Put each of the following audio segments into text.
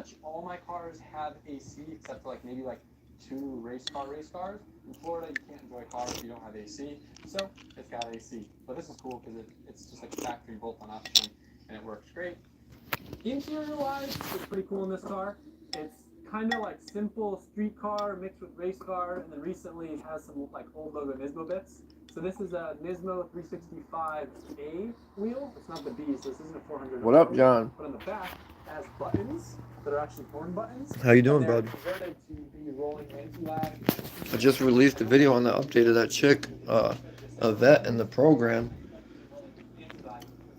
much all my cars have AC except for like maybe like 2 race cars. In Florida, you can't enjoy cars if you don't have AC, so it's got AC. But this is cool because it's just like a factory bolt-on option, and it works great. Interior-wise, it's pretty cool in this car. It's kind of like simple street car mixed with race car, and then recently it has some like old logo Nismo bits. So this is a Nismo 365A wheel. It's not the B, so this isn't a 400. What up, John? But on the back, it has buttons that are actually horn buttons. How you doing, bud? Converted to be rolling anti-lag. I just released a video on the update of that chick, a vet in the program.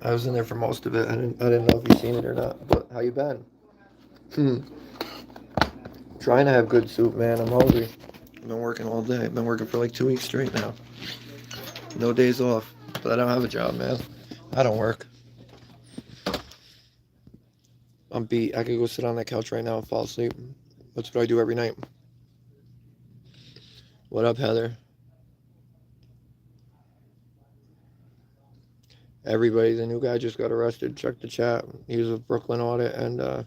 I was in there for most of it. I didn't know if you've seen it or not. But how you been? Trying to have good soup, man. I'm hungry. I've been working all day. I've been working for like 2 weeks straight now. No days off. But I don't have a job, man. I don't work. I'm beat. I could go sit on that couch right now and fall asleep. That's what I do every night. What up, Heather? Everybody, the new guy just got arrested. Check the chat. He was with Brooklyn Audit and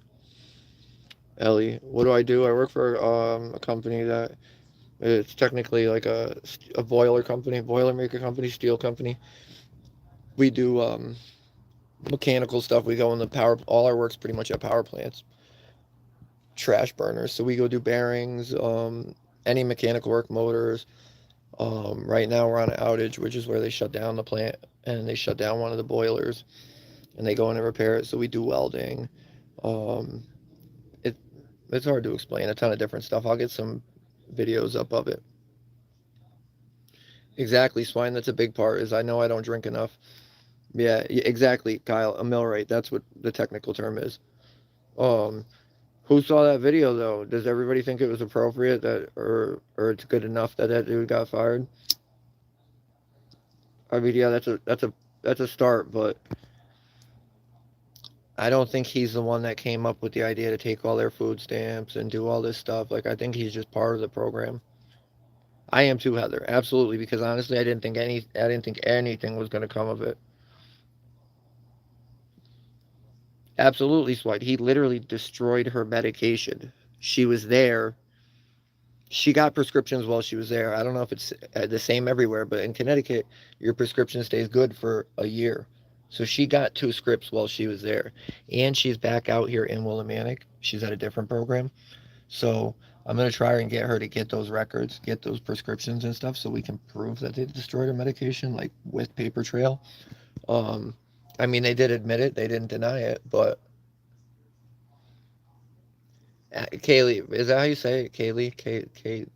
Ellie. What do? I work for a company that it's technically like a boiler company, boiler maker company, steel company. We do mechanical stuff. We go in the power. All our work's pretty much at power plants, trash burners. So we go do bearings, any mechanical work, motors. Right now we're on an outage, which is where they shut down the plant and they shut down one of the boilers and they go in and repair it. So we do welding. It's hard to explain, a ton of different stuff. I'll get some videos up of it. Exactly, Swine. That's a big part, is I know I don't drink enough. Yeah, exactly, Kyle. A millwright. That's what the technical term is. Who saw that video though? Does everybody think it was appropriate that, or it's good enough that that dude got fired? I mean, yeah, that's a start, but I don't think he's the one that came up with the idea to take all their food stamps and do all this stuff. Like, I think he's just part of the program. I am too, Heather. Absolutely, because honestly, I didn't think anything was going to come of it. Absolutely, Swipe. He literally destroyed her medication. She was there. She got prescriptions while she was there. I don't know if it's the same everywhere, but in Connecticut, your prescription stays good for a year. So she got 2 scripts while she was there. And she's back out here in Willimantic. She's at a different program. So I'm going to try and get her to get those records, get those prescriptions and stuff so we can prove that they destroyed her medication, like with paper trail. I mean, they did admit it. They didn't deny it. But Kaylee, is that how you say it? Kaylee?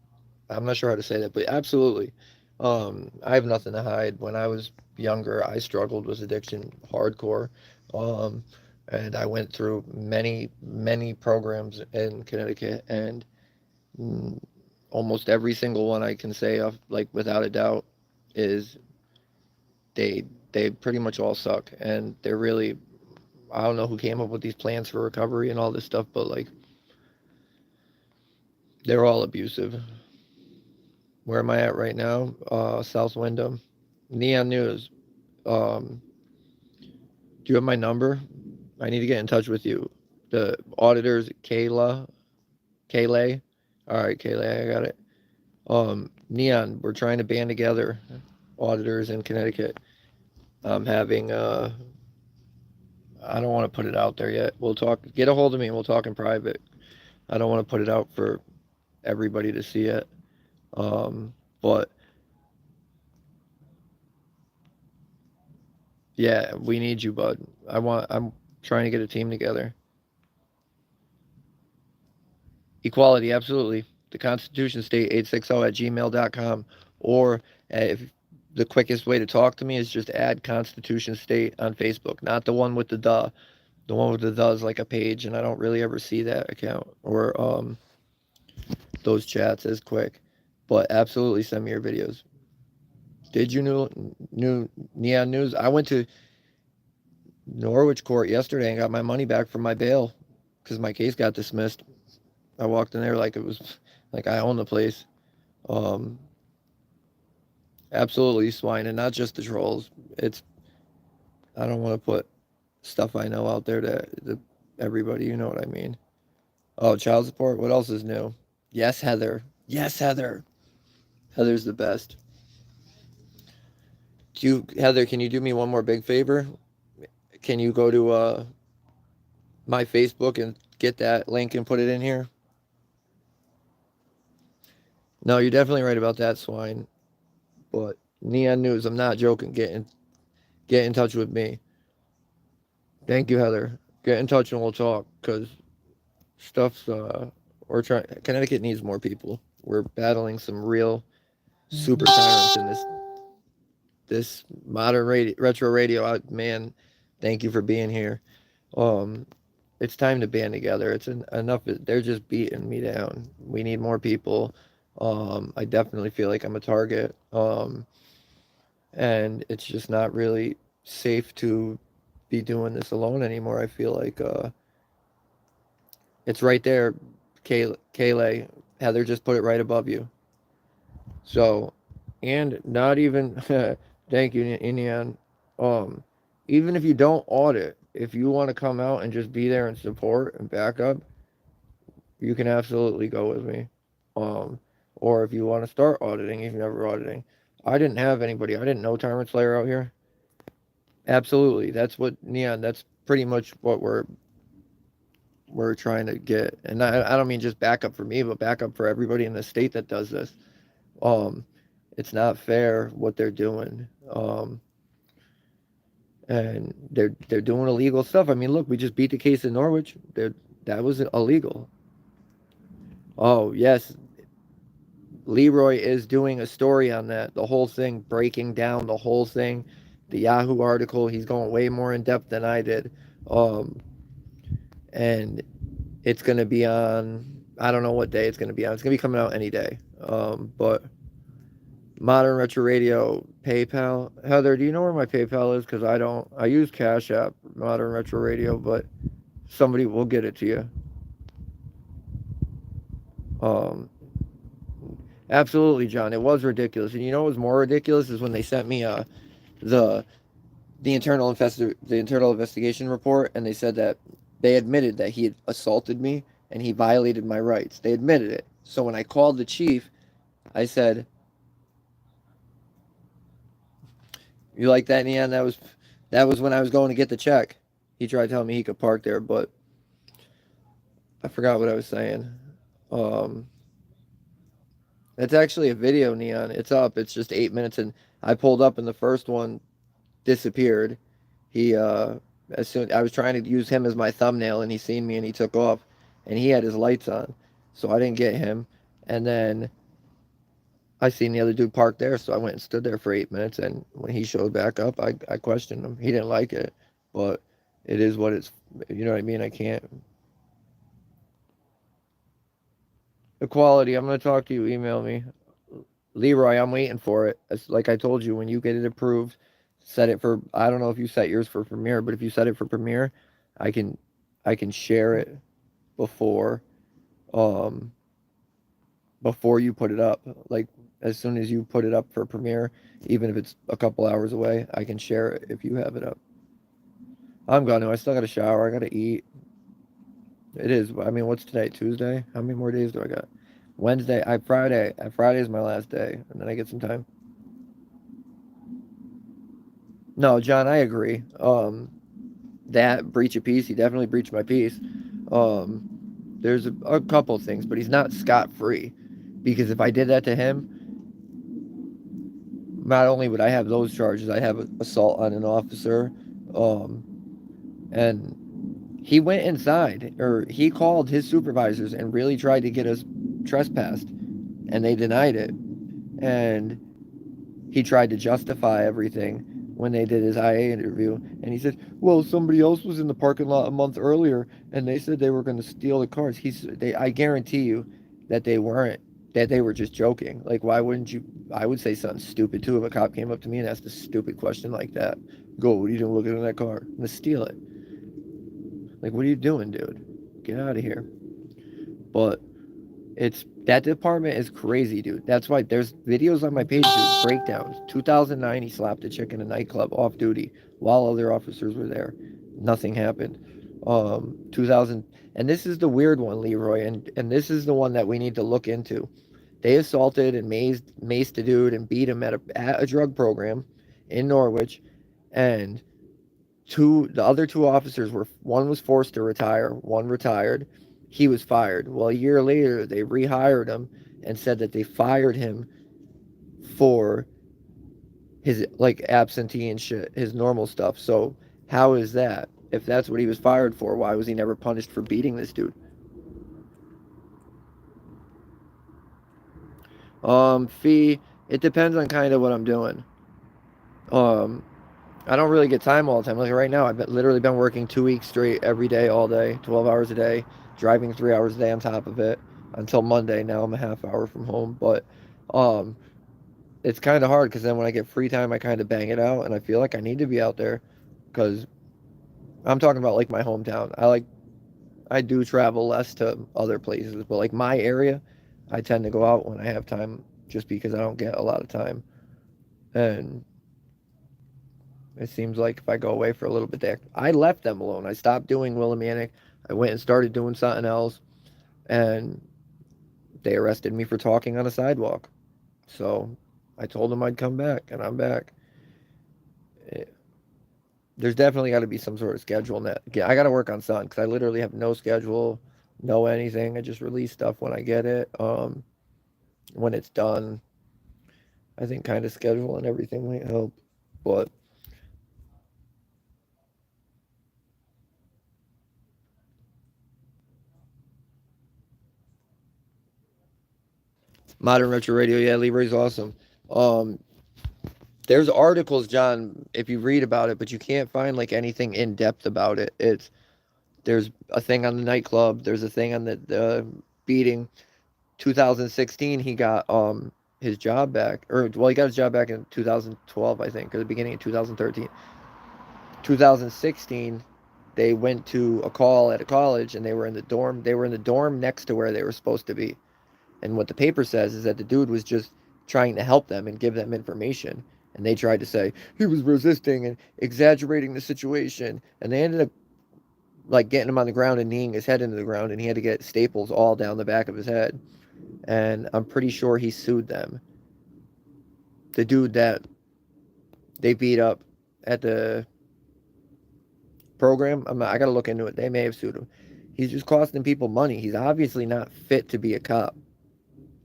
I'm not sure how to say that, but absolutely. I have nothing to hide. When I was younger, I struggled with addiction hardcore. And I went through many programs in Connecticut, and almost every single one I can say of, like, without a doubt, is they pretty much all suck. And they're really, I don't know who came up with these plans for recovery and all this stuff, but like, they're all abusive. Where am I at right now? South Wyndham. Neon News. Do you have my number? I need to get in touch with you. The auditors, Kayla. All right, Kayla, I got it. Neon, we're trying to band together, auditors in Connecticut. I'm having, I don't want to put it out there yet. We'll talk, get a hold of me and we'll talk in private. I don't want to put it out for everybody to see it. But yeah, we need you, bud. I'm trying to get a team together. Equality, absolutely. The Constitution State 860@gmail.com. Or if the quickest way to talk to me is just add Constitution State on Facebook. Not the one with the duh. The one with the duh is like a page, and I don't really ever see that account or those chats as quick. But absolutely send me your videos. Did you new Neon News? I went to Norwich Court yesterday and got my money back from my bail because my case got dismissed. I walked in there like it was like I own the place. Absolutely, Swine, and not just the trolls. It's, I don't want to put stuff I know out there to everybody. You know what I mean? Oh, child support. What else is new? Yes, Heather. Yes, Heather. Heather's the best. Heather, can you do me one more big favor? Can you go to my Facebook and get that link and put it in here? No, you're definitely right about that, swine. But Neon News, I'm not joking. Get in touch with me. Thank you, Heather. Get in touch and we'll talk. Cause stuff's we're trying. Connecticut needs more people. We're battling some real super tyrants in this modern retro radio. Man, thank you for being here. Um, it's time to band together. Enough. They're just beating me down. We need more people. I definitely feel like I'm a target. And it's just not really safe to be doing this alone anymore. I feel like it's right there, Kayla. Heather just put it right above you. So, and not even, thank you, Indian. Um, Even if you don't audit, if you want to come out and just be there and support and back up, you can absolutely go with me. Um, or if you want to start auditing, if you're never auditing. I didn't have anybody. I didn't know Tyrant Slayer out here. Absolutely. That's what Neon, that's pretty much what we're trying to get. And I don't mean just backup for me, but backup for everybody in the state that does this. Um, it's not fair what they're doing. And they're doing illegal stuff. I mean, look, we just beat the case in Norwich. That was illegal. Oh, yes. Leroy is doing a story on that. The whole thing, breaking down the whole thing. The Yahoo article, he's going way more in depth than I did. And it's going to be on, I don't know what day it's going to be on. It's going to be coming out any day. But Modern Retro Radio, PayPal. Heather, do you know where my PayPal is? Because I don't. I use Cash App, Modern Retro Radio, but somebody will get it to you. Um, Absolutely, John. It was ridiculous. And you know what was more ridiculous is when they sent me the the internal investigation report, and they said that they admitted that he had assaulted me and he violated my rights. They admitted it. So when I called the chief, I said, "You like that, Neon? That was when I was going to get the check." He tried telling me he could park there, but I forgot what I was saying. Um, it's actually a video, Neon. It's up. It's just 8 minutes, and I pulled up, and the first one disappeared. He as soon I was trying to use him as my thumbnail, and he seen me and he took off, and he had his lights on, so I didn't get him. And then I seen the other dude parked there, so I went and stood there for 8 minutes. And when he showed back up, I questioned him. He didn't like it, but it is what it's. You know what I mean? I can't. Equality. I'm gonna talk to you. Email me. Leroy, I'm waiting for it. Like I told you, when you get it approved, set it for. I don't know if you set yours for Premiere, but if you set it for Premiere, I can, I can share it before, um, before you put it up. Like as soon as you put it up for Premiere, even if it's a couple hours away, I can share it if you have it up. I'm gonna. I still got to shower. I got to eat. It is. I mean, what's today? Tuesday. How many more days do I got? Wednesday. Friday. Friday is my last day, and then I get some time. No, John, I agree. That breach of peace, he definitely breached my peace. Um, there's a couple things, but he's not scot free, because if I did that to him, not only would I have those charges, I have assault on an officer, um, and he went inside, or he called his supervisors and really tried to get us trespassed, and they denied it. And he tried to justify everything when they did his IA interview, and he said, "Well, somebody else was in the parking lot a month earlier, and they said they were going to steal the cars." I guarantee you that they weren't. That they were just joking. Like, why wouldn't you? I would say something stupid too if a cop came up to me and asked a stupid question like that. Go, what are you doing looking in that car? I'm gonna steal it. Like, what are you doing, dude? Get out of here. But it's that department is crazy, dude. That's why there's videos on my page, dude, breakdowns. 2009, he slapped a chick in a nightclub off duty while other officers were there. Nothing happened. 2000, and this is the weird one, Leroy, and this is the one that we need to look into. They assaulted and maced a dude and beat him at a drug program in Norwich, and the other two officers were, one was forced to retire, one retired. He was fired. Well, a year later, they rehired him and said that they fired him for his like absentee and shit, his normal stuff. So how is that? If that's what he was fired for, why was he never punished for beating this dude? Fee, it depends on kind of what I'm doing. Um, I don't really get time all the time. Like right now, I've literally been working 2 weeks straight every day, all day, 12 hours a day, driving 3 hours a day on top of it until Monday. Now I'm a half hour from home, but um, it's kind of hard because then when I get free time, I kind of bang it out, and I feel like I need to be out there because I'm talking about like my hometown. I do travel less to other places, but like my area, I tend to go out when I have time just because I don't get a lot of time. And it seems like if I go away for a little bit there, I left them alone. I stopped doing Willimantic. I went and started doing something else, and they arrested me for talking on a sidewalk. So I told them I'd come back, and I'm back. It, there's definitely got to be some sort of schedule in that. I got to work on something because I literally have no schedule, no anything. I just release stuff when I get it. When it's done, I think kind of schedule and everything might help. But Modern Retro Radio, yeah, Leroy's awesome. Um, there's articles, John, if you read about it, but you can't find like anything in depth about it. There's a thing on the nightclub. There's a thing on the beating. 2016, he got his job back, or well, he got his job back in 2012, I think, or the beginning of 2013. 2016, they went to a call at a college, and they were in the dorm. They were in the dorm next to where they were supposed to be. And what the paper says is that the dude was just trying to help them and give them information. And they tried to say he was resisting and exaggerating the situation. And they ended up like getting him on the ground and kneeing his head into the ground. And he had to get staples all down the back of his head. And I'm pretty sure he sued them. The dude that they beat up at the program, I got to look into it. They may have sued him. He's just costing people money. He's obviously not fit to be a cop.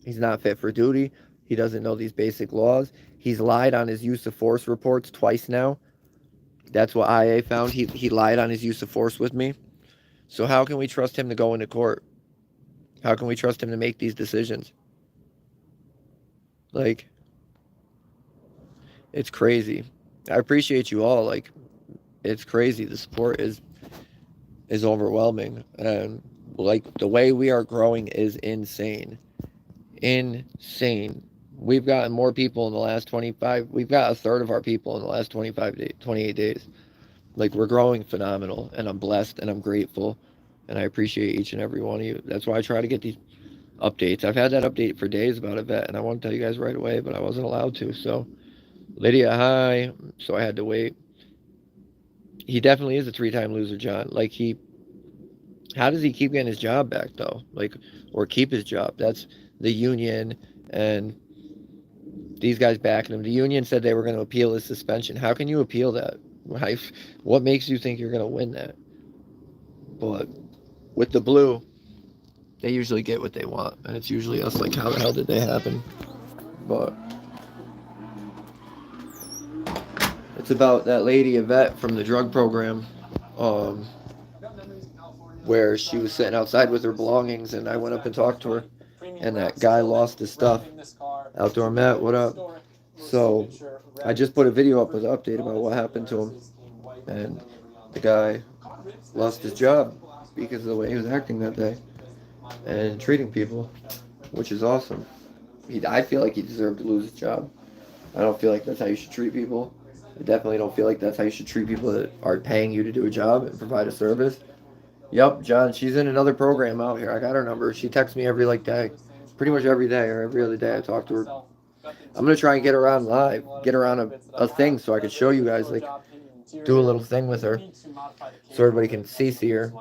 He's not fit for duty. He doesn't know these basic laws. He's lied on his use of force reports twice now. That's what IA found. He lied on his use of force with me. So how can we trust him to go into court? How can we trust him to make these decisions? Like, it's crazy. I appreciate you all. Like, it's crazy. The support is overwhelming. And like the way we are growing is insane. Insane. We've gotten more people in the last 25. We've got a third of our people in the last 25 days, 28 days. Like, we're growing phenomenal, and I'm blessed and I'm grateful, and I appreciate each and every one of you. That's why I try to get these updates. I've had that update for days about a vet, and I want to tell you guys right away, but I wasn't allowed to. So, Lydia, hi. So I had to wait. He definitely is a 3-time loser, John. Like, how does he keep getting his job back, though? Like, or keep his job? That's the union and these guys backing him. The union said they were going to appeal his suspension. How can you appeal that? What makes you think you're going to win that? But with the blue, they usually get what they want, and it's usually us. Like, how the hell did they happen? But it's about that lady Yvette from the drug program, where she was sitting outside with her belongings, and I went up and talked to her, and that guy lost his stuff. Outdoor Matt, what up? So I just put a video up with an update about what happened to him, and the guy lost his job because of the way he was acting that day and treating people, which is awesome. I feel like he deserved to lose his job. I don't feel like that's how you should treat people. I definitely don't feel like that's how you should treat people that are paying you to do a job and provide a service. Yep, John, she's in another program out here. I got her number. She texts me every day. Pretty much every day or every other day I talk to her. I'm going to try and get her on live, get her on a thing so I can show you guys, like, do a little thing with her so everybody can see her.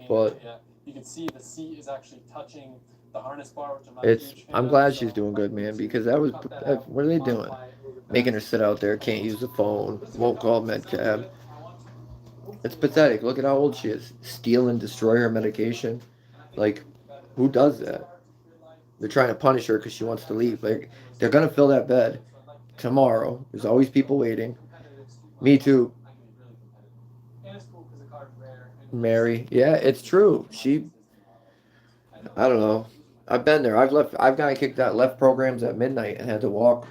But you can see the seat is actually touching the harness bar, which I'm not it's a huge fan I'm of, glad so she's doing good, man, let's because that was cut that out, what are they doing? modify it a little bit Making her faster. sit out there, can't use the phone, won't call med cab. It's pathetic. Look at how old she is. Steal and destroy her medication. Like, who does that? They're trying to punish her because she wants to leave. Like, they're gonna fill that bed tomorrow. There's always people waiting. Me too. Mary. Yeah, it's true. I don't know. I've been there. I've gotten kicked out, left programs at midnight and had to walk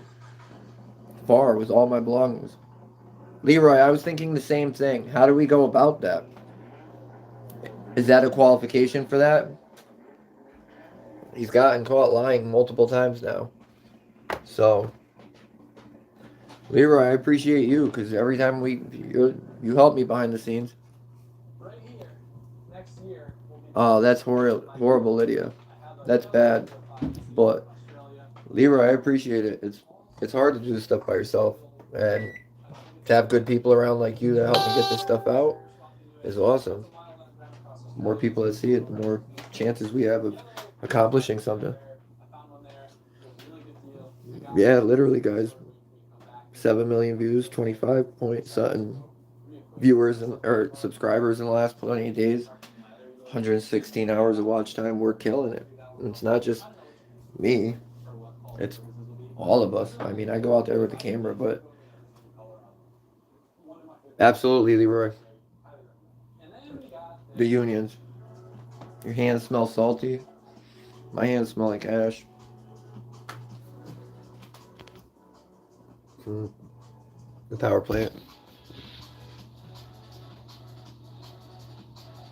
far with all my belongings. Leroy, I was thinking the same thing. How do we go about that? Is that a qualification for that? He's gotten caught lying multiple times now. So, Leroy, I appreciate you because every time you help me behind the scenes. Oh, that's horrible, Lydia. That's bad. But Leroy, I appreciate it. It's hard to do this stuff by yourself, and to have good people around like you to help me get this stuff out is awesome. The more people that see it, the more chances we have of accomplishing something. Yeah, literally, guys. 7 million views, 25 point something viewers or subscribers in the last 20 days, 116 hours of watch time. We're killing it. And it's not just me, it's all of us. I mean, I go out there with the camera, but absolutely, Leroy. The unions. Your hands smell salty. My hands smell like ash. The power plant.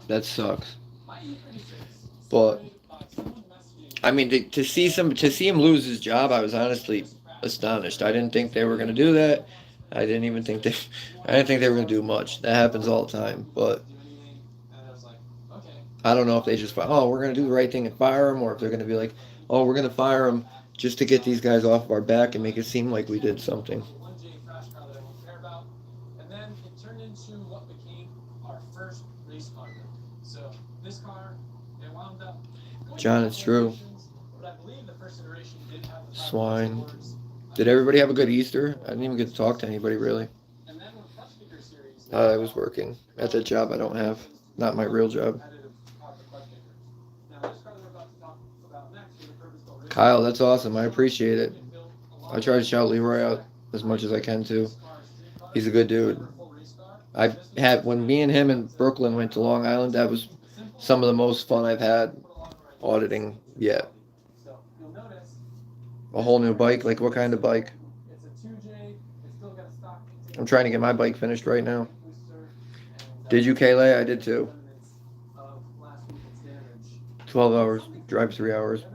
That sucks. But I mean, to see him lose his job, I was honestly astonished. I didn't think they were gonna do that. I didn't even think they. I didn't think they were gonna do much. That happens all the time. But I don't know if they just we're gonna do the right thing and fire him, or if they're gonna be like, oh, we're gonna fire him just to get these guys off of our back and make it seem like we did something. John, it's true. Swine. Did everybody have a good Easter? I didn't even get to talk to anybody really. I was working at that job I don't have. Not my real job. Kyle, that's awesome. I appreciate it. I try to shout Leroy out as much as I can too. He's a good dude. When me and him and Brooklyn went to Long Island, that was some of the most fun I've had auditing yet. A whole new bike? Like what kind of bike? I'm trying to get my bike finished right now. Did you, Kayla? I did too. 12 hours. Drive 3 hours.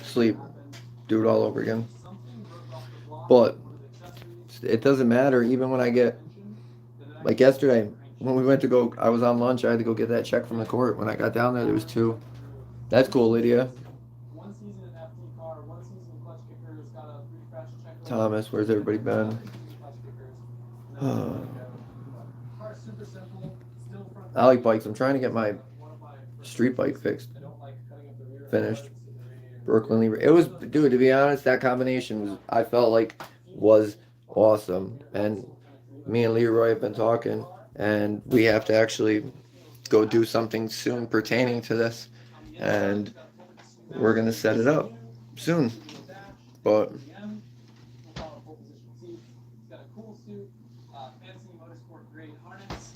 Sleep. Do it all over again. But it doesn't matter even when I get, like yesterday, when we went to go, I was on lunch, I had to go get that check from the court. When I got down there was 2. That's cool, Lydia. Thomas, where's everybody been? I like bikes. I'm trying to get my street bike finished. Brooklyn Lee. It was, dude, to be honest, that combination I felt like was awesome. And me and Leroy have been talking, and we have to actually go do something soon pertaining to this. And we're going to set it up soon. But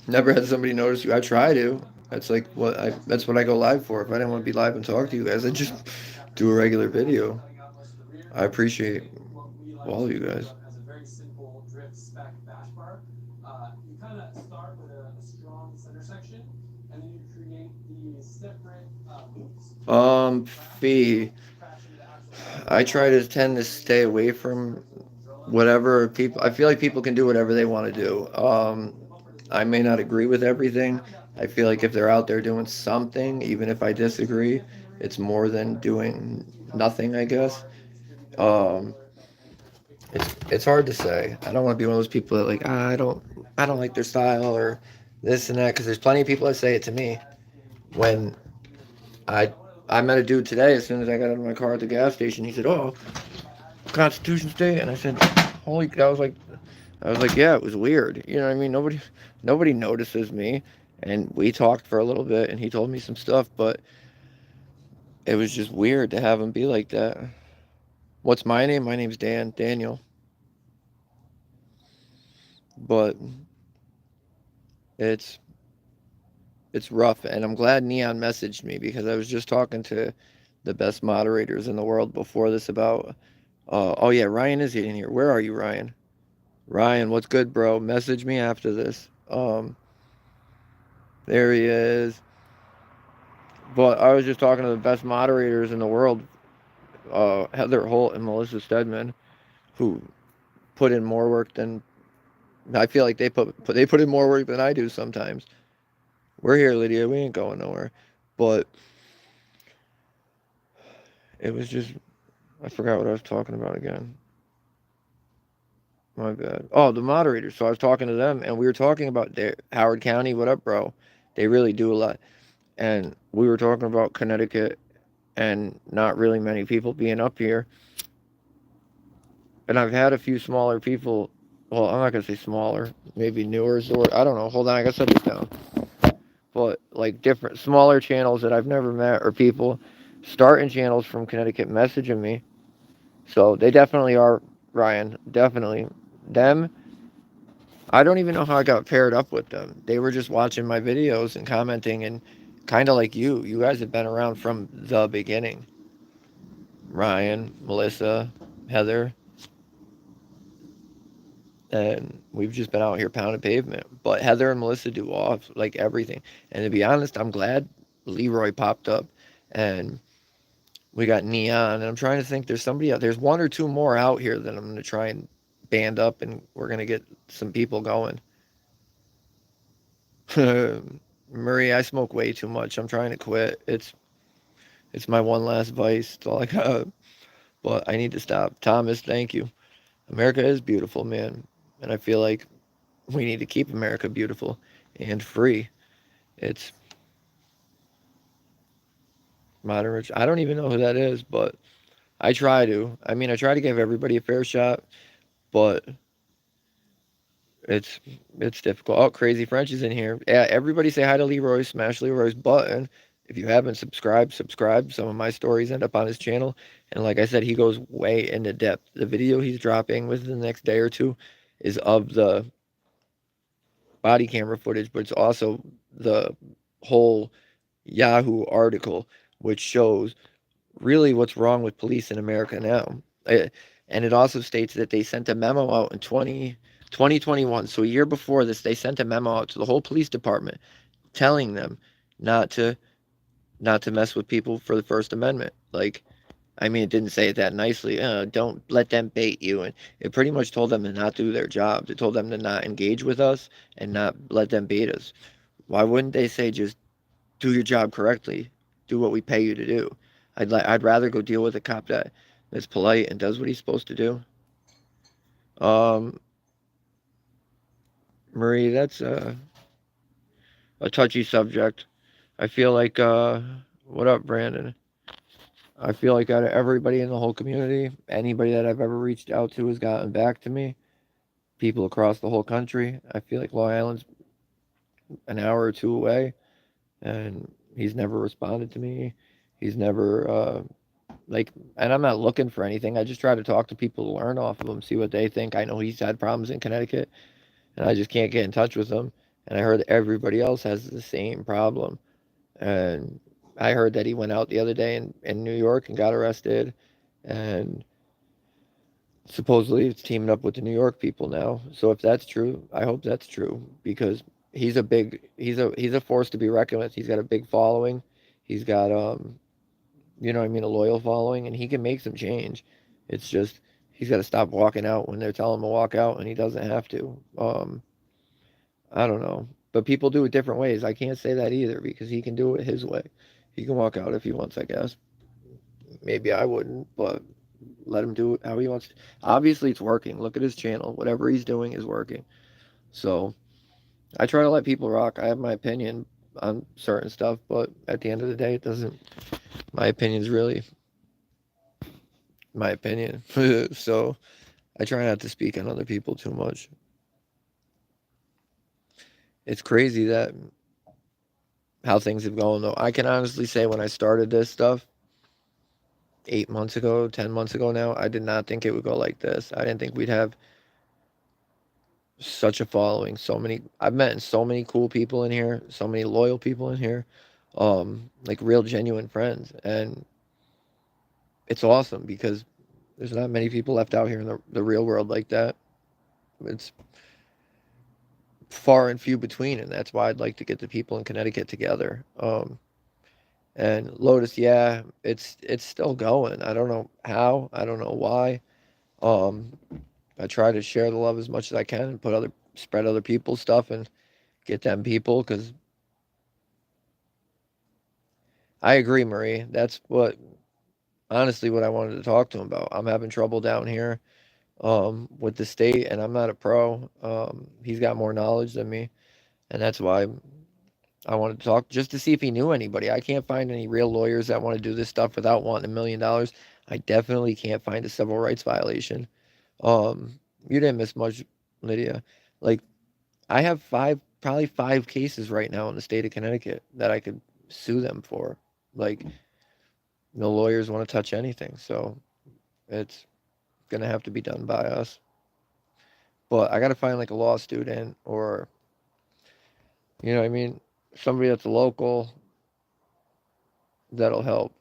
never had somebody notice you. I try to. That's like that's what I go live for. If I didn't want to be live and talk to you guys, I'd just do a regular video. I appreciate all of you guys. Fee. I try to tend to stay away from whatever people. I feel like people can do whatever they want to do. I may not agree with everything. I feel like if they're out there doing something, even if I disagree, it's more than doing nothing, I guess. It's hard to say. I don't want to be one of those people that like I don't like their style or this and that because there's plenty of people that say it to me. When I I met a dude today as soon as I got out of my car at the gas station. He said, "Oh, Constitution State," and I said, "Holy!" I was like, "Yeah, it was weird." You know what I mean? Nobody notices me, and we talked for a little bit, and he told me some stuff, but it was just weird to have him be like that. What's my name? My name's Daniel, but it's it's rough, and I'm glad Neon messaged me because I was just talking to the best moderators in the world before this about. Oh yeah, Ryan is in here. Where are you, Ryan? Ryan, what's good, bro? Message me after this. There he is. But I was just talking to the best moderators in the world, Heather Holt and Melissa Stedman, who put in more work than I feel like they put in more work than I do sometimes. We're here, Lydia. We ain't going nowhere. But it was just I forgot what I was talking about again. My bad. Oh, the moderators. So I was talking to them, and we were talking about Howard County. What up, bro? They really do a lot. And we were talking about Connecticut and not really many people being up here. And I've had a few smaller people. Well, I'm not gonna say smaller. Maybe newer is the word. I don't know. Hold on, I gotta set this down. But like different smaller channels that I've never met or people starting channels from Connecticut messaging me. So they definitely are, Ryan. Definitely them. I don't even know how I got paired up with them. They were just watching my videos and commenting, and kind of like you. You guys have been around from the beginning. Ryan, Melissa, Heather, and we've just been out here pounding pavement. But Heather and Melissa do off like everything. And to be honest, I'm glad Leroy popped up, and we got Neon. And I'm trying to think. There's somebody out. There's one or two more out here that I'm gonna try and band up, and we're gonna get some people going. Murray, I smoke way too much. I'm trying to quit. It's my one last vice. It's all I got. But I need to stop. Thomas, thank you. America is beautiful, man. And I feel like we need to keep America beautiful and free. It's modern rich. I don't even know who that is, but I try to. I mean, I try to give everybody a fair shot, but it's it's difficult. Oh, Crazy French is in here. Yeah, everybody say hi to Leroy. Smash Leroy's button. If you haven't subscribed, subscribe. Some of my stories end up on his channel, and like I said, he goes way into depth. The video he's dropping within the next day or two is of the body camera footage, but it's also the whole Yahoo article, which shows really what's wrong with police in America now. Eh, And it also states that they sent a memo out in 2021. So a year before this, they sent a memo out to the whole police department telling them not to not to mess with people for the First Amendment. Like, I mean, it didn't say it that nicely. Don't let them bait you. And it pretty much told them to not do their jobs. It told them to not engage with us and not let them bait us. Why wouldn't they say just do your job correctly? Do what we pay you to do. I'd rather go deal with a cop that's polite and does what he's supposed to do. Um, Marie, that's a touchy subject. I feel like what up, Brandon? I feel like out of everybody in the whole community, anybody that I've ever reached out to has gotten back to me. People across the whole country. I feel like Long Island's an hour or two away, and he's never responded to me. He's never like, and I'm not looking for anything. I just try to talk to people to learn off of them, see what they think. I know he's had problems in Connecticut, and I just can't get in touch with him. And I heard everybody else has the same problem. And I heard that he went out the other day in New York and got arrested, and supposedly it's teaming up with the New York people now. So if that's true, I hope that's true because he's a force to be reckoned with. He's got a big following. He's got you know what I mean, a loyal following, and he can make some change. It's just he's got to stop walking out when they're telling him to walk out, and he doesn't have to. I don't know, but people do it different ways. I can't say that either because he can do it his way. He can walk out if he wants, I guess. Maybe I wouldn't, but Let him do it how he wants. Obviously, it's working. Look at his channel. Whatever he's doing is working. So I try to let people rock. I have my opinion on certain stuff, but at the end of the day, it doesn't. My opinion is really my opinion. So I try not to speak on other people too much. It's crazy that how things have gone though. I can honestly say when I started this stuff 8 months ago, 10 months ago now, I did not think it would go like this. I didn't think we'd have such a following. So many I've met so many cool people in here, so many loyal people in here, like real genuine friends, and it's awesome because there's not many people left out here in the real world like that. It's far and few between, and that's why I'd like to get the people in Connecticut together. And Lotus, yeah, it's still going. I don't know how, I don't know why. Um, I try to share the love as much as I can and spread other people's stuff and get them people because I agree, Marie. That's what honestly what I wanted to talk to him about. I'm having trouble down here with the state, and I'm not a pro. He's got more knowledge than me, and that's why I wanted to talk just to see if he knew anybody. I can't find any real lawyers that want to do this stuff without wanting $1 million. I definitely can't find a civil rights violation. You didn't miss much, Lydia. Like I have probably five cases right now in the state of Connecticut that I could sue them for. Like no lawyers want to touch anything, so it's gonna have to be done by us. But I gotta find like a law student or you know what I mean, somebody that's local that'll help.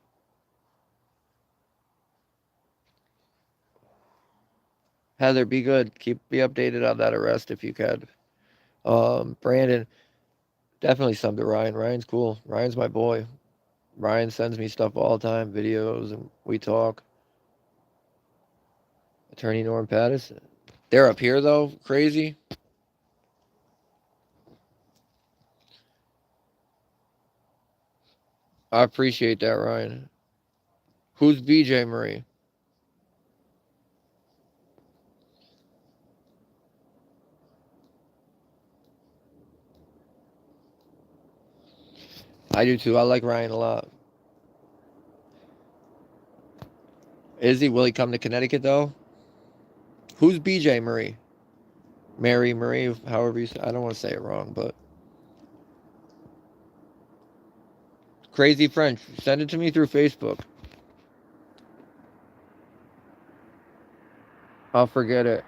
Heather, be good. Be updated on that arrest if you could. Brandon, definitely sub to Ryan. Ryan's cool. Ryan's my boy. Ryan sends me stuff all the time, videos, and we talk. Attorney Norm Pattis. They're up here though. Crazy. I appreciate that, Ryan. Who's BJ Marie? I do too. I like Ryan a lot. Is he? Will he come to Connecticut though? Who's BJ Marie? Mary Marie, however you say. I don't want to say it wrong, but crazy French. Send it to me through Facebook. I'll forget it.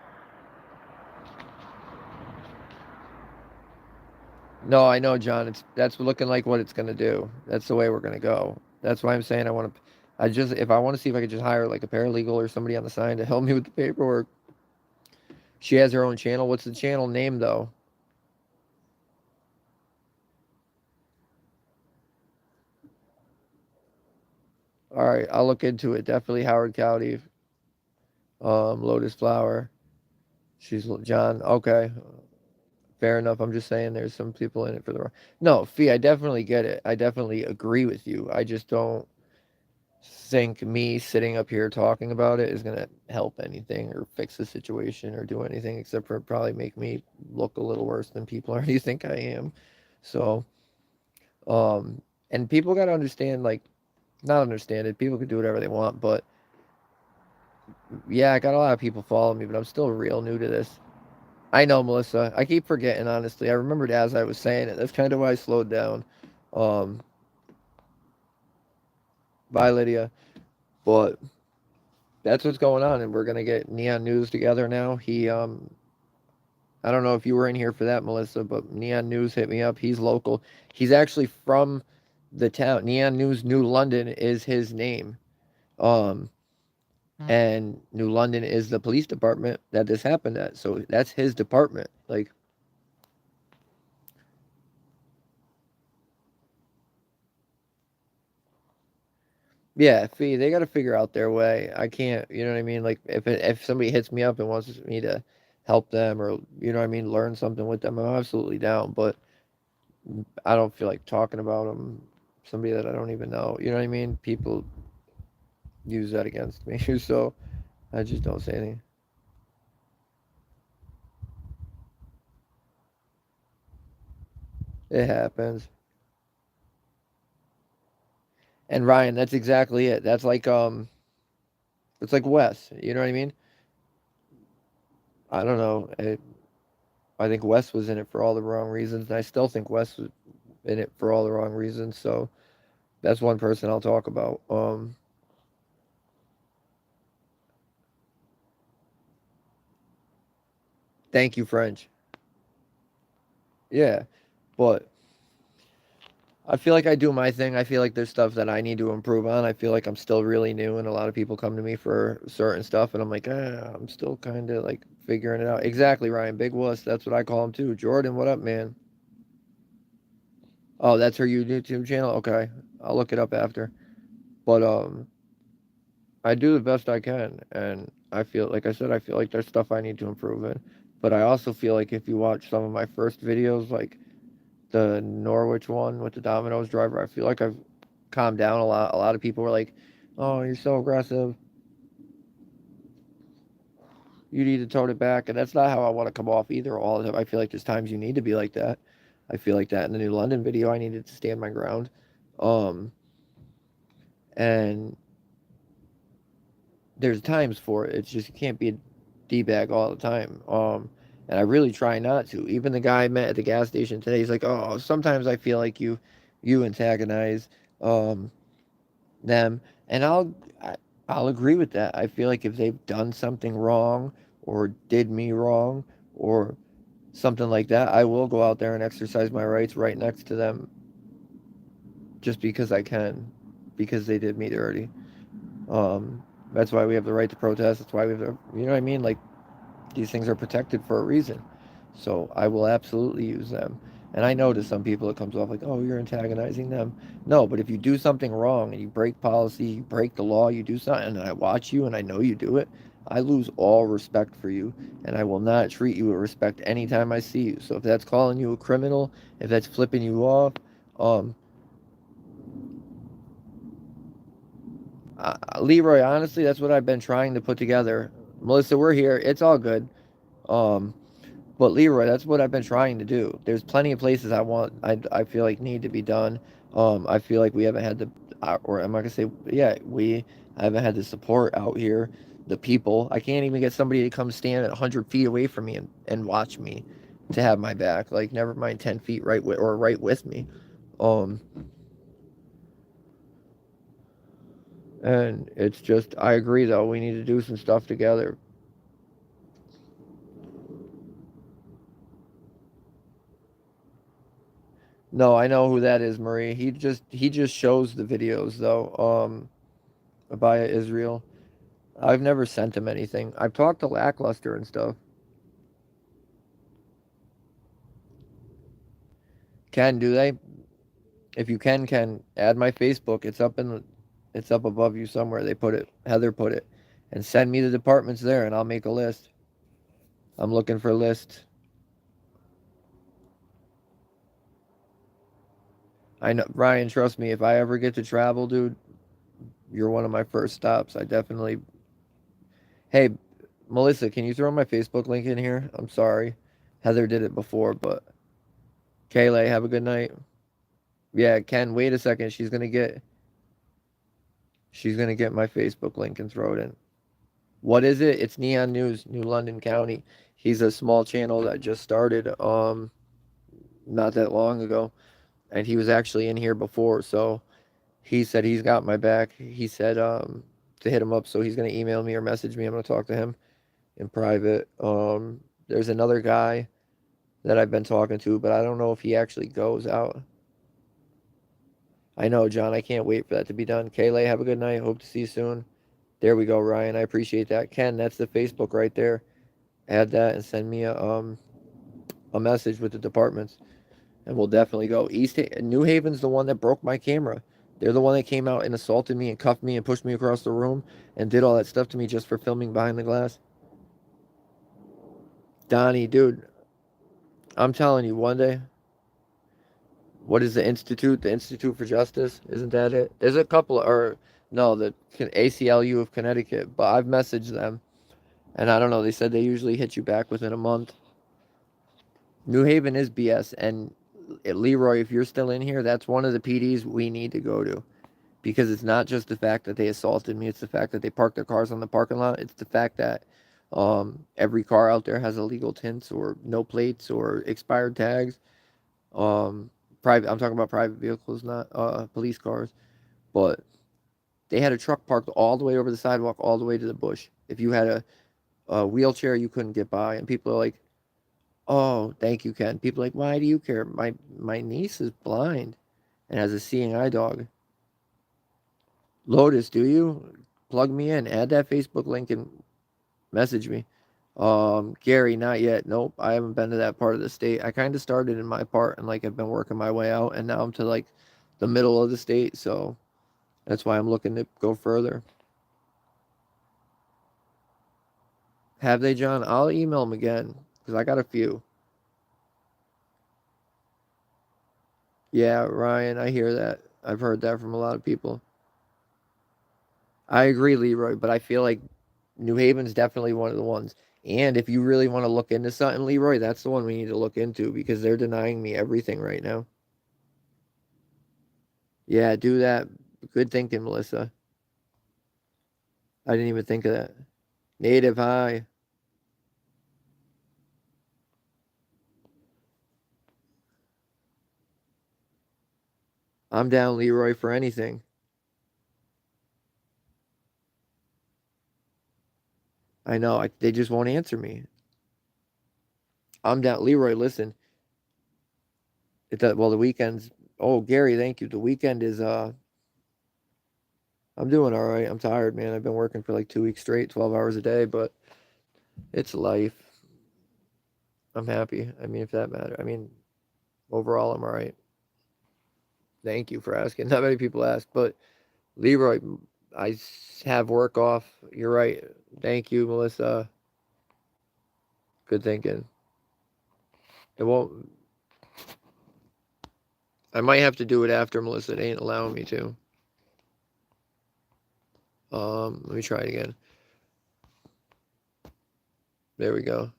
No, I know, John. That's looking like what it's gonna do. That's the way we're gonna go. That's why I'm saying I want to. I just if I want to see if I could just hire like a paralegal or somebody on the side to help me with the paperwork. She has her own channel. What's the channel name though? All right, I'll look into it. Definitely Howard County. Lotus Flower. She's John. Okay, fair enough. I'm just saying there's some people in it for the wrong. No, Fee, I definitely get it. I definitely agree with you. I just don't think me sitting up here talking about it is going to help anything or fix the situation or do anything except for probably make me look a little worse than people already think I am. So, and people got to understand, like, not understand it. People can do whatever they want, but yeah, I got a lot of people following me, but I'm still real new to this. I know, Melissa. I keep forgetting, honestly. I remembered as I was saying it. That's kind of why I slowed down. Um, Bye, Lydia. But that's what's going on, and we're gonna get Neon News together now. I don't know if you were in here for that, Melissa, but Neon News hit me up. He's local. He's actually from the town. Neon News New London is his name. Um, and New London is the police department that this happened at. So that's his department. Like, yeah, Fee, they got to figure out their way. I can't, you know what I mean? Like, if somebody hits me up and wants me to help them or, you know what I mean, learn something with them, I'm absolutely down. But I don't feel like talking about them, somebody that I don't even know. You know what I mean? People, use that against me. So I just don't say anything. It happens. And Ryan, that's exactly it. That's like it's like Wes. You know what I mean? I don't know. I think Wes was in it for all the wrong reasons, and I still think Wes was in it for all the wrong reasons. So that's one person I'll talk about. Thank you, French. Yeah, but I feel like I do my thing. I feel like there's stuff that I need to improve on. I feel like I'm still really new, and a lot of people come to me for certain stuff, and I'm like, I'm still kind of like figuring it out. Exactly, Ryan. Big wuss. That's what I call him too. Jordan, what up, man? Oh, that's her YouTube channel. Okay, I'll look it up after. But I do the best I can, and I feel like I said, I feel like there's stuff I need to improve in. But I also feel like if you watch some of my first videos, like the Norwich one with the Domino's driver, I feel like I've calmed down a lot. A lot of people were like, "Oh, you're so aggressive. You need to tone it back." And that's not how I want to come off either. All the time, I feel like there's times you need to be like that. I feel like that in the New London video, I needed to stand my ground. Um, and there's times for it. It's just you can't be a d-bag all the time. And I really try not to. Even the guy I met at the gas station today, he's like, "Oh, sometimes I feel like you antagonize um them," and I'll agree with that. I feel like if they've done something wrong or did me wrong or something like that, I will go out there and exercise my rights right next to them just because I can, because they did me dirty. Um, that's why we have the right to protest. That's why we have the, you know what I mean? Like, these things are protected for a reason. So I will absolutely use them. And I know to some people it comes off like, oh, you're antagonizing them. No, but if you do something wrong and you break policy, you break the law, you do something, and I watch you and I know you do it, I lose all respect for you. And I will not treat you with respect anytime I see you. So if that's calling you a criminal, if that's flipping you off, um, Leroy, honestly, that's what I've been trying to put together. Melissa, we're here. It's all good. Um, But Leroy, that's what I've been trying to do. There's plenty of places I feel like need to be done. I feel like we haven't had the, or I'm not gonna say, yeah, we haven't had the support out here. The people, I can't even get somebody to come stand at 100 feet away from me and watch me to have my back. Like, never mind 10 feet right with me. Um, and it's just, I agree though, we need to do some stuff together. No, I know who that is, Marie. He just shows the videos though. Abaya Israel. I've never sent him anything. I've talked to Lackluster and stuff. Can do they? If you can add my Facebook. It's up above you somewhere. They put it. Heather put it, and send me the departments there, and I'll make a list. I'm looking for lists. I know Ryan. Trust me. If I ever get to travel, dude, you're one of my first stops. I definitely. Hey, Melissa, can you throw my Facebook link in here? I'm sorry. Heather did it before, but Kayla, have a good night. Yeah, Ken, wait a second. She's gonna get my Facebook link and throw it in. What is it? It's Neon News, New London County. He's a small channel that just started not that long ago. And he was actually in here before, so he said he's got my back. He said to hit him up, so he's gonna email me or message me. I'm gonna talk to him in private. There's another guy that I've been talking to, but I don't know if he actually goes out. I know, John. I can't wait for that to be done. Kayla, have a good night. Hope to see you soon. There we go, Ryan. I appreciate that. Ken, that's the Facebook right there. Add that and send me a message with the departments, and we'll definitely go. New Haven's the one that broke my camera. They're the one that came out and assaulted me and cuffed me and pushed me across the room and did all that stuff to me just for filming behind the glass. Donnie, dude, I'm telling you, one day, what is the Institute? The Institute for Justice? Isn't that it? There's a couple, or No, the ACLU of Connecticut. But I've messaged them, and I don't know. They said they usually hit you back within a month. New Haven is BS, and Leroy, if you're still in here, that's one of the PDs we need to go to, because it's not just the fact that they assaulted me; it's the fact that they parked their cars on the parking lot. It's the fact that every car out there has illegal tints or no plates or expired tags. Private. I'm talking about private vehicles, not police cars. But they had a truck parked all the way over the sidewalk, all the way to the bush. If you had a wheelchair, you couldn't get by, and people are like, "Oh, thank you, Ken." People are like, "Why do you care?" My niece is blind and has a seeing eye dog. Lotus, do you? Plug me in. Add that Facebook link and message me. Gary, not yet. Nope, I haven't been to that part of the state. I kind of started in my part and like I've been working my way out, and now I'm to like the middle of the state, so that's why I'm looking to go further. Have they, John? I'll email them again because I got a few. Yeah, Ryan, I hear that. I've heard that from a lot of people. I agree, Leroy, but I feel like New Haven's definitely one of the ones. And if you really want to look into something, Leroy, that's the one we need to look into because they're denying me everything right now. Yeah, do that. Good thinking, Melissa. I didn't even think of that. Native, hi. I'm down, Leroy, for anything. I know. They just won't answer me. I'm down. Leroy, listen. Well, the weekend's. Oh, Gary, thank you. The weekend is. I'm doing all right. I'm tired, man. I've been working for like 2 weeks straight, 12 hours a day, but it's life. I'm happy. I mean, if that matters. I mean, overall, I'm all right. Thank you for asking. Not many people ask, but Leroy, I have work off. You're right. Thank you, Melissa. Good thinking. It won't. I might have to do it after Melissa. It ain't allowing me to. Let me try it again. There we go.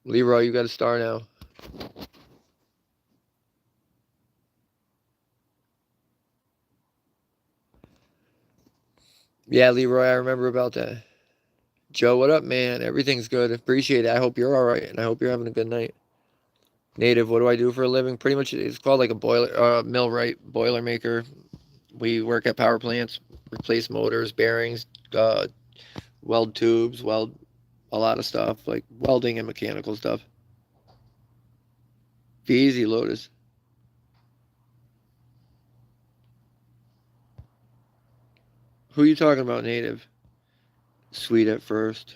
Leroy, you got to star now. Yeah, Leroy, I remember about that. Joe, what up, man? Everything's good. Appreciate it. I hope you're all right, and I hope you're having a good night. Native, what do I do for a living? Pretty much, it's called like a millwright, boiler maker. We work at power plants, replace motors, bearings, weld tubes, weld a lot of stuff, like welding and mechanical stuff. Be easy, Lotus. Who you talking about, Native? Sweet at first.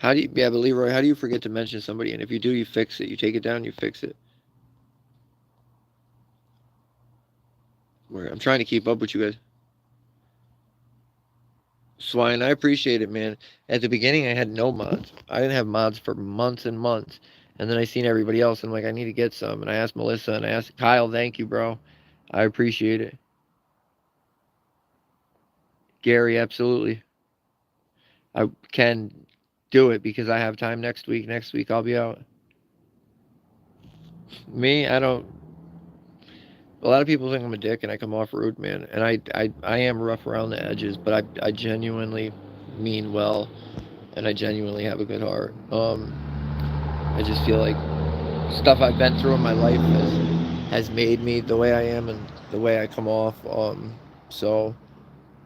Yeah, but Leroy, how do you forget to mention somebody? And if you do, you fix it. You take it down, you fix it. I'm trying to keep up with you guys. Swine, I appreciate it, man. At the beginning, I had no mods. I didn't have mods for months and months. And then I seen everybody else, and I'm like, I need to get some. And I asked Melissa, and I asked Kyle, thank you, bro. I appreciate it. Gary, absolutely. I can do it because I have time next week. Next week, I'll be out. Me, I don't. A lot of people think I'm a dick and I come off rude, man. And I am rough around the edges, but I genuinely mean well, and I genuinely have a good heart. I just feel like stuff I've been through in my life has made me the way I am and the way I come off. So,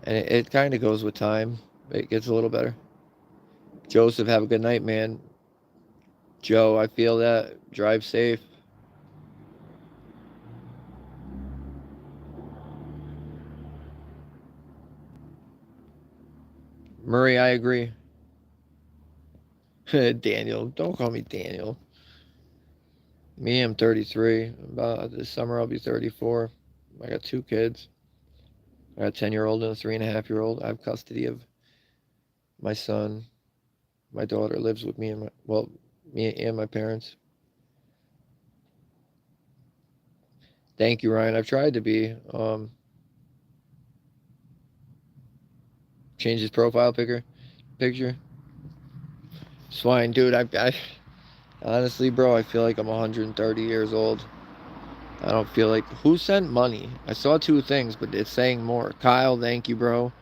and it kind of goes with time. It gets a little better. Joseph, have a good night, man. Joe, I feel that. Drive safe. Murray, I agree. Daniel, don't call me Daniel. Me, I'm 33. About this summer, I'll be 34. I got 2 kids. I got a 10-year-old and a 3.5-year-old. I have custody of my son. My daughter lives with me and Me and my parents. Thank you, Ryan. I've tried to be. Change his profile picture. Swine, dude. I honestly, bro, I feel like I'm 130 years old. I don't feel like. Who sent money? I saw two things, but it's saying more. Kyle, thank you, bro.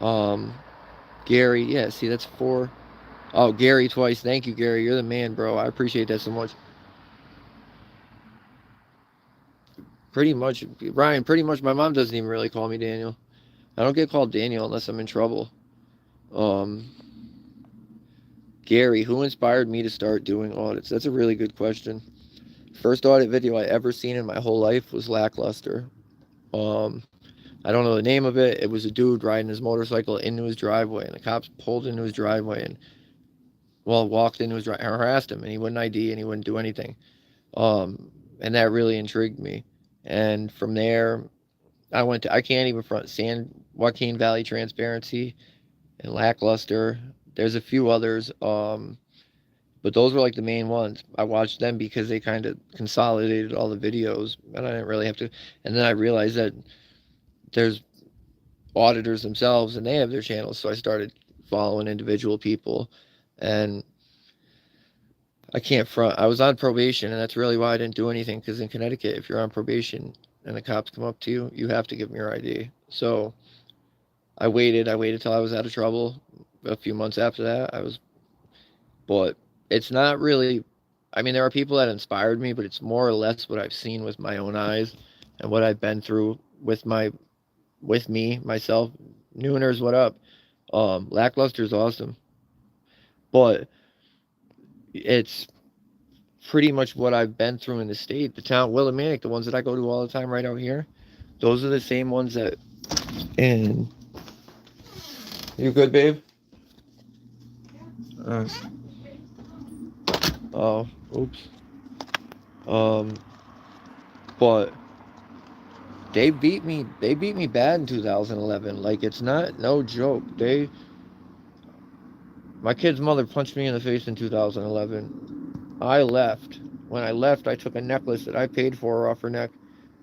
Um, Gary, yeah. See, that's four. Oh, Gary twice. Thank you, Gary. You're the man, bro. I appreciate that so much. Pretty much, Ryan. Pretty much, my mom doesn't even really call me Daniel. I don't get called Daniel unless I'm in trouble. Um, Gary, who inspired me to start doing audits? That's a really good question. First audit video I ever seen in my whole life was Lackluster. Um, I don't know the name of it. It was a dude riding his motorcycle into his driveway, and the cops pulled into his driveway and, well, walked into his driveway, harassed him, and he wouldn't ID and he wouldn't do anything. And that really intrigued me. And from there, I can't even front San Joaquin Valley Transparency and Lackluster. There's a few others, but those were like the main ones. I watched them because they kind of consolidated all the videos, and I didn't really have to. And then I realized that there's auditors themselves, and they have their channels, so I started following individual people, and I can't front. I was on probation, and that's really why I didn't do anything. Because in Connecticut, if you're on probation and the cops come up to you, you have to give them your ID. So I waited. I waited till I was out of trouble. A few months after that, but it's not really. I mean, there are people that inspired me, but it's more or less what I've seen with my own eyes and what I've been through with me, myself. Nooners, what up? Lackluster's awesome, but it's pretty much what I've been through in the state. The town Willimantic, the ones that I go to all the time right out here, those are the same ones that. And you good, babe? Oh, oops. Um, but they beat me. They beat me bad in 2011. Like, it's not no joke. My kid's mother punched me in the face in 2011. I left. When I left, I took a necklace that I paid for off her neck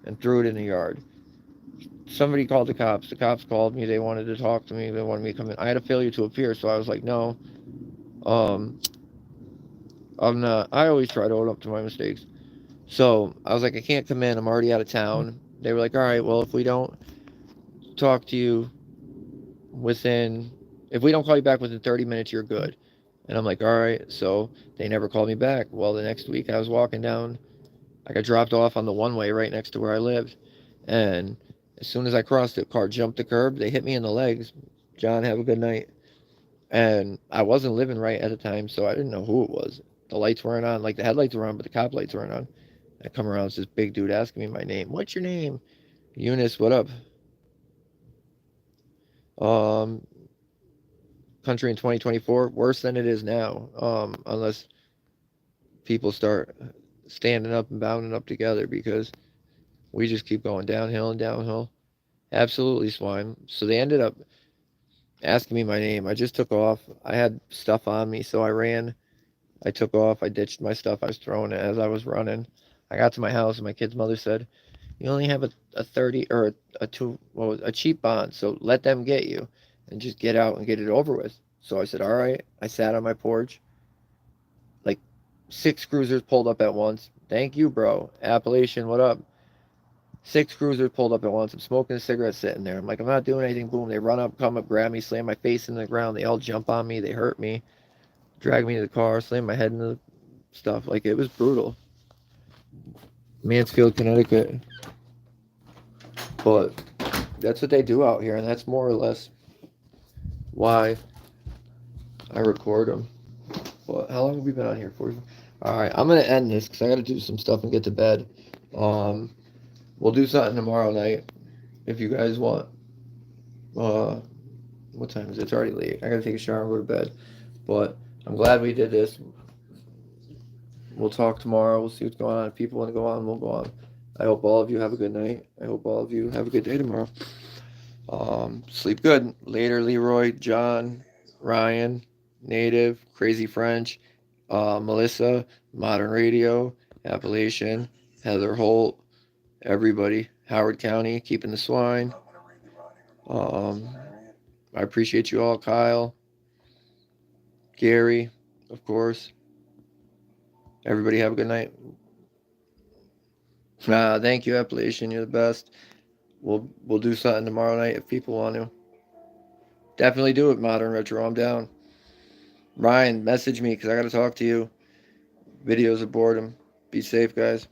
and threw it in the yard. Somebody called the cops. The cops called me. They wanted to talk to me. They wanted me to come in. I had a failure to appear, so I was like, no. I'm not. I always try to own up to my mistakes. So I was like, I can't come in. I'm already out of town. They were like, all right, well, if we don't talk to you if we don't call you back within 30 minutes, you're good. And I'm like, all right. So they never called me back. Well, the next week I was walking down. I got dropped off on the one way right next to where I lived. And as soon as I crossed it, car jumped the curb. They hit me in the legs. John, have a good night. And I wasn't living right at the time, so I didn't know who it was. The lights weren't on. Like, the headlights were on, but the cop lights weren't on. I come around, it's this big dude asking me my name. What's your name? Eunice, what up? Um, Country in 2024, worse than it is now. Unless people start standing up and bounding up together, because we just keep going downhill and downhill. Absolutely, swine. So they ended up asking me my name. I just took off. I had stuff on me, so I ran. I took off. I ditched my stuff. I was throwing it as I was running. I got to my house, and my kid's mother said, "You only have a 30 or a cheap bond, so let them get you and just get out and get it over with." So I said, all right. I sat on my porch. Like 6 cruisers pulled up at once. Thank you, bro. Appalachian, what up? 6 cruisers pulled up at once. I'm smoking a cigarette sitting there. I'm like, I'm not doing anything. Boom. They run up, come up, grab me, slam my face in the ground. They all jump on me. They hurt me, drag me to the car, slam my head into the stuff. Like, it was brutal. Mansfield, Connecticut. But that's what they do out here, and that's more or less why I record them. But how long have we been on here for? All right, I'm gonna end this because I gotta do some stuff and get to bed. We'll do something tomorrow night if you guys want. What time is it? It's already late. I gotta take a shower and go to bed. But I'm glad we did this. We'll talk tomorrow. We'll see what's going on. If people want to go on, we'll go on. I hope all of you have a good night. I hope all of you have a good day tomorrow. Sleep good. Later, Leroy, John, Ryan, Native, Crazy French, Melissa, Modern Radio, Appalachian, Heather Holt, everybody, Howard County, Keeping the Swine. I appreciate you all, Kyle, Gary, of course. Everybody have a good night. Thank you, Appalachian. You're the best. We'll do something tomorrow night if people want to. Definitely do it, Modern Retro. I'm down. Ryan, message me because I got to talk to you. Videos of boredom. Be safe, guys.